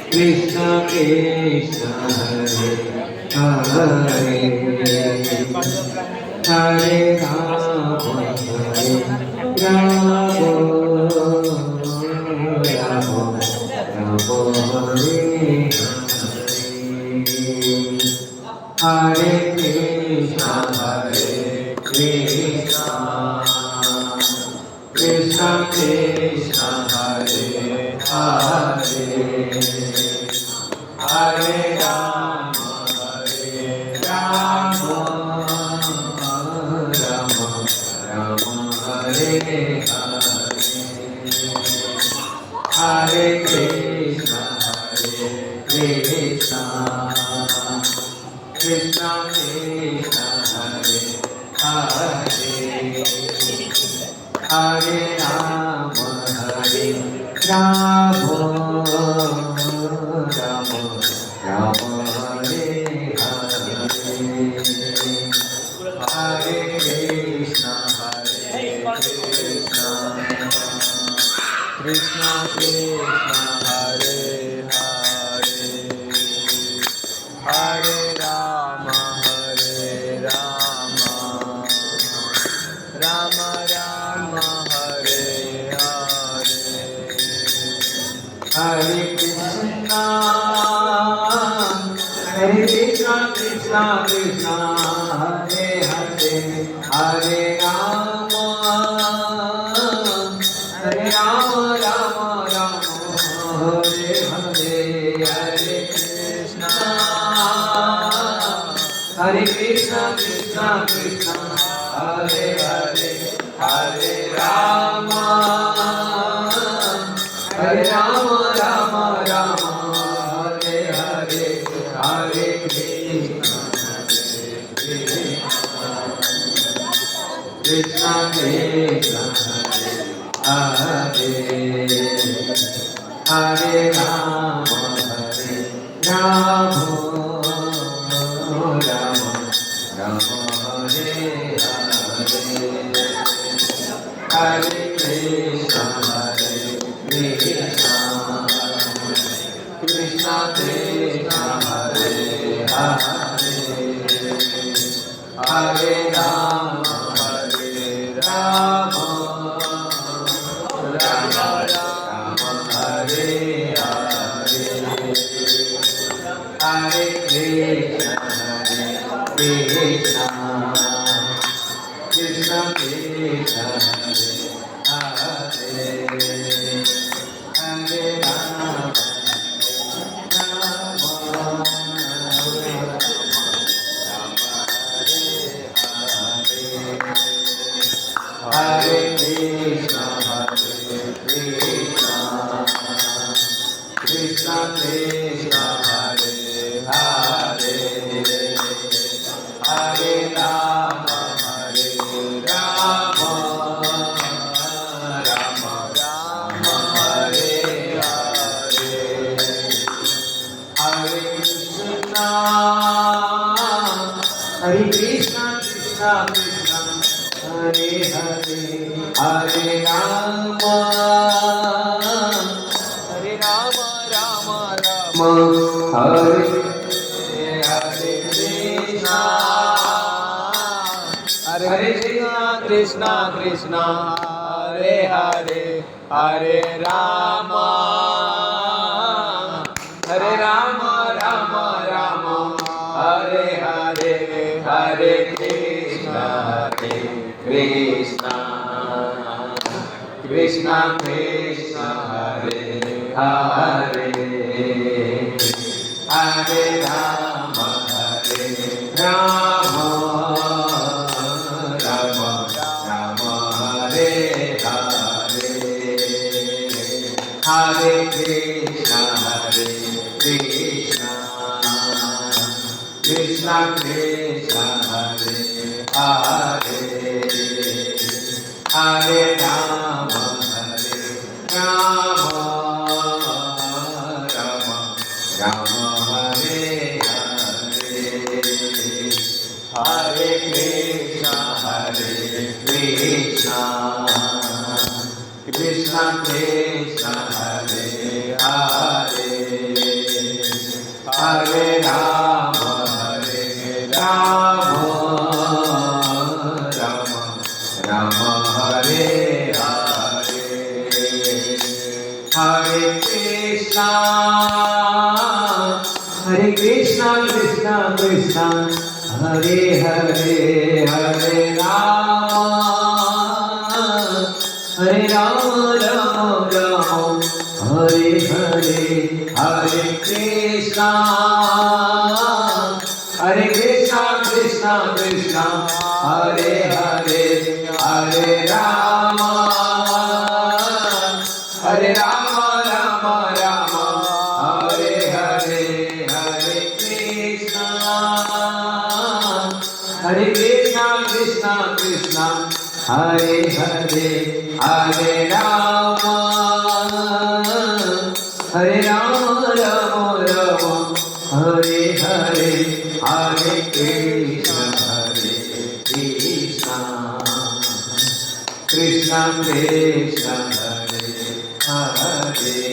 Krishna Krishna Hare Hare Hare Rama Hare Rama Rama Rama Hare Hare Krishna Krishna Krishna Hare Hare Hare Rama Rama Rama Rama Hare Hare Krishna Krishna Krishna Krishna Hare Hare Hare Rama Rama Rama Rama Hare Hare Krishna Krishna Krishna Hare Hare Hare Rama Rama Rama Hare Hare Hare Krishna Krishna Krishna Hare Hare Hare Rama Rama Rama Hare Hare Hare Krishna Krishna Krishna Hare Hare Hare Rama Rama Rama Hare Hare Hare Krishna Krishna Krishna Hare Hare Rama Rama Rama Rama Hare Hare Krishna Krishna Krishna Hare Hare Hare Rama Rama Rama Hare Hare Hare Krishna Krishna Krishna Hare Hare Rama Hare Krishna Krishna Krishna Hare Hare Hare Rama Rama Rama Hare Hare Hare Krishna Krishna Krishna Hare Hare Hare Rama Rama Hare Hare Krishna Krishna Krishna Hare Hare Hare Rama Rama Rama Hare Hare Hare Krishna Krishna Krishna Krishna Hare Hare Hare Rama Rama Rama Hare Hare Hare Krishna Krishna Krishna Krishna Hare Hare Hare Rama Rama Rama Hare Hare Hare Krishna Krishna Krishna Hare Hare Krishna, Hare Krishna, Krishna Krishna, Hare Hare, Hare Rama, Hare Rama, Rama Rama, Hare Hare, Hare Krishna, Hare Krishna, Krishna Krishna, Hare Hare, Hare Rama, Hare Rama, Rama Rama, Hare Hare, Hare Krishna, Hare Krishna, Krishna Krishna, Hare Hare, Hare Rama, Hare Rama, Rama Rama, Hare Hare, Hare Krishna, Hare Krishna, Krishna Krishna, Hare Hare,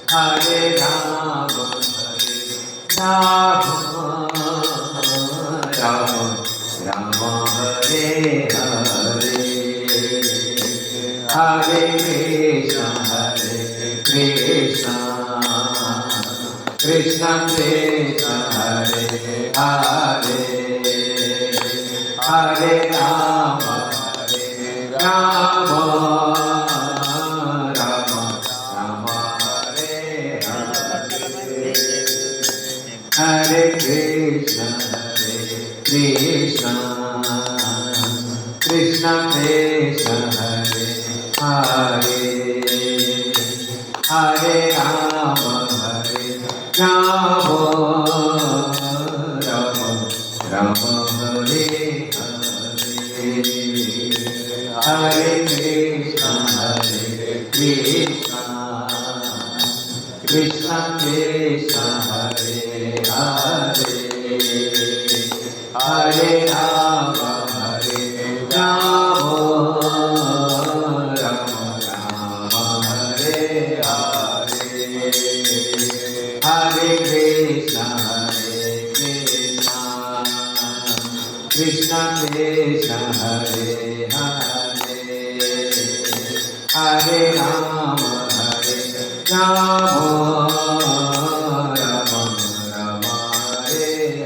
Hare Rama, Rama Rama, Rama Hare Hare, Hare Krishna, Hare Krishna, Krishna Krishna, Hare Hare, Hare Rama, Rama Rama, Rama Hare Hare, Hare Krishna, Hare Krishna, Krishna Krishna, Hare Hare, Hare Rama, Hare Rama, Rama Rama, Hare Hare, Hare Krishna, Hare Krishna, Krishna Krishna, Hare Hare, Hare Rama, Hare Rama, Rama Rama, Hare Hare, Hare Krishna, Hare Krishna, Krishna Krishna, Hare Hare, Hare Rama, Hare Rama, Rama Rama, Hare Hare, Hare Krishna, Hare Krishna, Krishna Krishna Hare Hare Hare Rama, Hare Rama, Rama Rama, Hare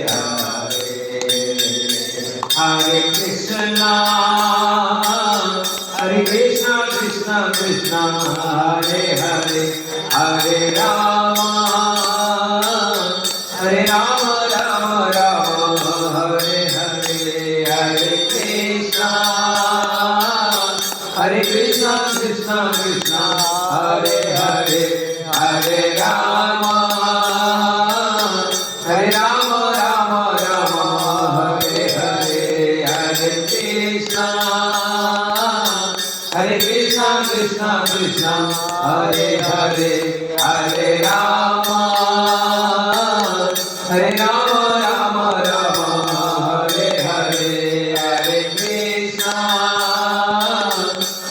Hare, Hare Krishna, Hare Krishna, Krishna Krishna, Hare Hare, Hare Rama, Hare Rama, Rama Rama, Hare Hare, Hare Krishna, Hare Krishna, Krishna Krishna, Hare Hare, Hare Rama, Hare Rama, Rama Rama, Hare Hare, Hare Krishna, Hare Krishna, Krishna Krishna, Hare Hare, Hare Rama, Hare Rama, Rama Rama, Hare Hare, Hare Krishna,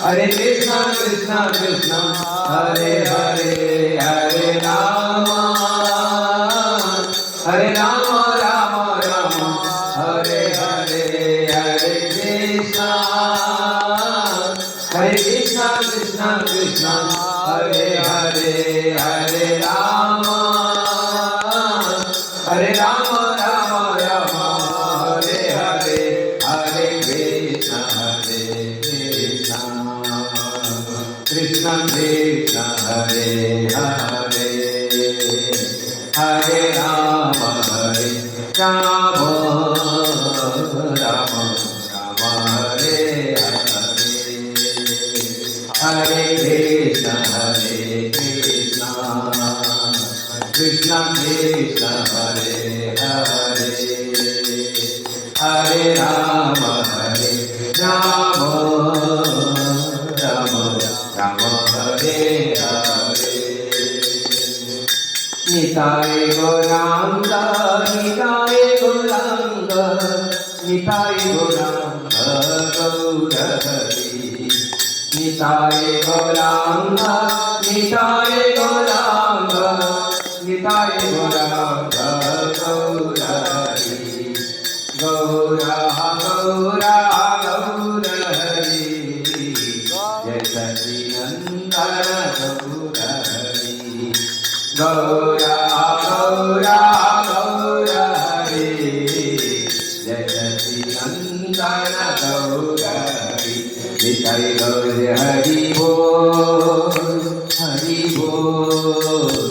Hare Krishna, Krishna Krishna, Hare Hare, Hare Rama, Hare Rama, Rama Rama, Hare Hare, Hare Krishna, Hare Krishna, Krishna Krishna, Hare Hare, Hare Rama, Hare Rama, Rama Rama, Hare Hare, Hare Krishna, Hare Krishna, Krishna Krishna, Hare Hare, Hare Rama, Hare Rama, Rama Rama, Hare Hare, Hare Krishna, Hare Krishna, Krishna Krishna, Hare Hare, Hare Rama, Hare Rama, Rama Rama, Hare Hare, Nitai Gauranga, Nitai Gauranga, Nitai Gauranga. Gauranga Gour Hari Nitai Gauranga Nitai Gauranga Nitai Gauranga Gour Hari Gaura Gaura Gour Hari Joy Sachinandan Gour Hari Gaura Gaura Gour Hari Joy Sachinandan Gour Hari Nitai Gour Hari ball Hari ball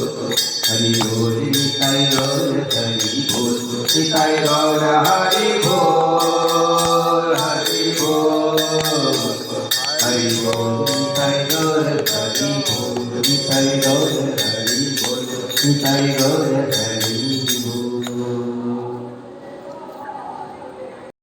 Hari ball Nitai Gour Hari ball Nitai Gour Hari ball Hari ball Hari ball Nitai Gour Hari ball Nitai Gour Hari ball Nitai Gour